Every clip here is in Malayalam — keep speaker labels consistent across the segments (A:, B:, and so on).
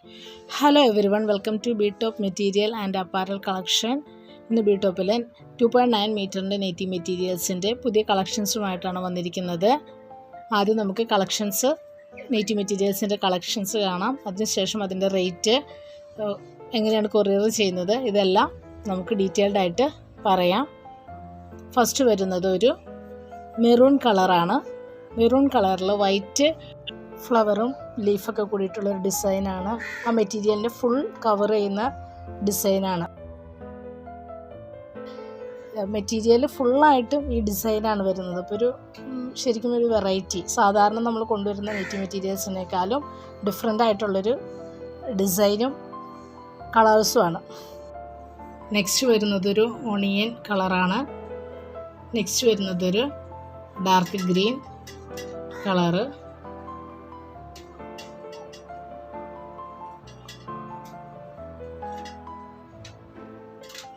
A: Hello everyone, welcome to B-Top Material and Apparel Collection. ഇന്ന് B-Topൽ 2.9 മീറ്ററിൻ്റെ നെറ്റി മെറ്റീരിയൽസിൻ്റെ പുതിയ കളക്ഷൻസുമായിട്ടാണ് വന്നിരിക്കുന്നത്. ആദ്യം നമുക്ക് നെറ്റി മെറ്റീരിയൽസിൻ്റെ കളക്ഷൻസ് കാണാം. അതിനുശേഷം അതിൻ്റെ റേറ്റ്, എങ്ങനെയാണ് കൊറിയർ ചെയ്യുന്നത്, ഇതെല്ലാം നമുക്ക് ഡീറ്റെയിൽഡ് ആയിട്ട് പറയാം. ഫസ്റ്റ് വരുന്നത് ഒരു മെറൂൺ കളറാണ്. മെറൂൺ കളറിൽ വൈറ്റ് ഫ്ലവറും ലീഫൊക്കെ കൂടിയിട്ടുള്ളൊരു ഡിസൈനാണ്. ആ മെറ്റീരിയലിൻ്റെ ഫുൾ കവർ ചെയ്യുന്ന ഡിസൈനാണ്. മെറ്റീരിയൽ ഫുള്ളായിട്ടും ഈ ഡിസൈനാണ് വരുന്നത്. അപ്പോൾ ശരിക്കും ഒരു വെറൈറ്റി, സാധാരണ നമ്മൾ കൊണ്ടുവരുന്ന നെറ്റി മെറ്റീരിയൽസിനേക്കാളും ഡിഫറെൻ്റ് ആയിട്ടുള്ളൊരു ഡിസൈനും കളേഴ്സുമാണ്. നെക്സ്റ്റ് വരുന്നതൊരു ഓണിയൻ കളറാണ്. നെക്സ്റ്റ് വരുന്നതൊരു ഡാർക്ക് ഗ്രീൻ കളറ്.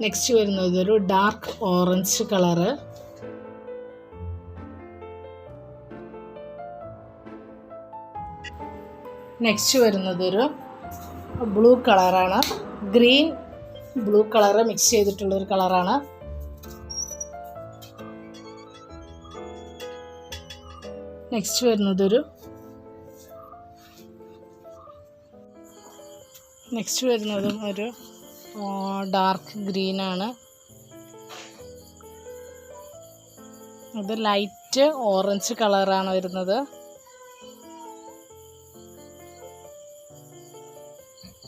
A: നെക്സ്റ്റ് വരുന്നതൊരു ഡാർക്ക് ഓറഞ്ച് കളറ്. നെക്സ്റ്റ് വരുന്നതൊരു ബ്ലൂ കളറാണ്. ഗ്രീൻ ബ്ലൂ കളറ് മിക്സ് ചെയ്തിട്ടുള്ളൊരു കളറാണ്. നെക്സ്റ്റ് വരുന്നതും ഒരു ഡാർക്ക് ഗ്രീനാണ്. ഇത് ലൈറ്റ് ഓറഞ്ച് കളറാണ് വരുന്നത്.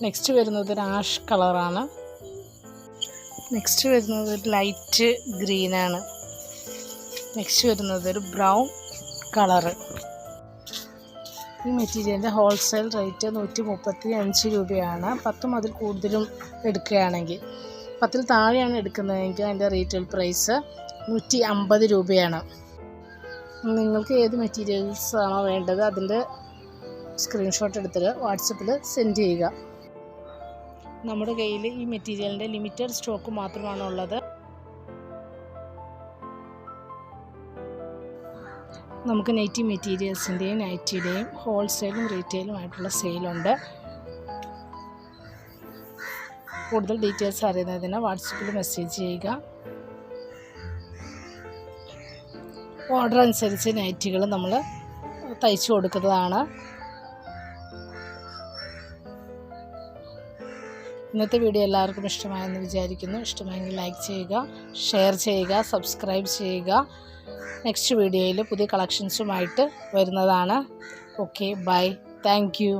A: നെക്സ്റ്റ് വരുന്നത് ഒരു ആഷ് കളറാണ്. നെക്സ്റ്റ് വരുന്നത് ഒരു ലൈറ്റ് ഗ്രീനാണ്. നെക്സ്റ്റ് വരുന്നത് ഒരു ബ്രൗൺ കളറ്. ഈ മെറ്റീരിയലിൻ്റെ ഹോൾസെയിൽ റേറ്റ് 135 രൂപയാണ്. 10 അതിൽ കൂടുതലും എടുക്കുകയാണെങ്കിൽ. 10 താഴെയാണ് എടുക്കുന്നതെങ്കിൽ അതിൻ്റെ റീറ്റെയിൽ പ്രൈസ് 150 രൂപയാണ്. നിങ്ങൾക്ക് ഏത് മെറ്റീരിയൽസ് ആണോ വേണ്ടത് അതിൻ്റെ സ്ക്രീൻഷോട്ട് എടുത്തിട്ട് വാട്സപ്പിൽ സെൻഡ് ചെയ്യുക. നമ്മുടെ കയ്യിൽ ഈ മെറ്റീരിയലിൻ്റെ ലിമിറ്റഡ് സ്റ്റോക്ക് മാത്രമാണ് ഉള്ളത്. നമുക്ക് നെറ്റി മെറ്റീരിയൽസിൻ്റെയും നൈറ്റിയുടെയും ഹോൾസെയിലും റീറ്റെയിലും ആയിട്ടുള്ള സെയിലുണ്ട്. കൂടുതൽ ഡീറ്റെയിൽസ് അറിയുന്നതിന് വാട്സപ്പിൽ മെസ്സേജ് ചെയ്യുക. ഓർഡർ അനുസരിച്ച് നൈറ്റികൾ നമ്മൾ തയ്ച്ചു കൊടുക്കുന്നതാണ്. ഇന്നത്തെ വീഡിയോ എല്ലാവർക്കും ഇഷ്ടമായെന്ന് വിചാരിക്കുന്നു. ഇഷ്ടമായെങ്കിൽ ലൈക്ക് ചെയ്യുക, ഷെയർ ചെയ്യുക, സബ്സ്ക്രൈബ് ചെയ്യുക. നെക്സ്റ്റ് വീഡിയോയിൽ പുതിയ കളക്ഷൻസുമായിട്ട് വരുന്നതാണ്. Okay, bye, thank U.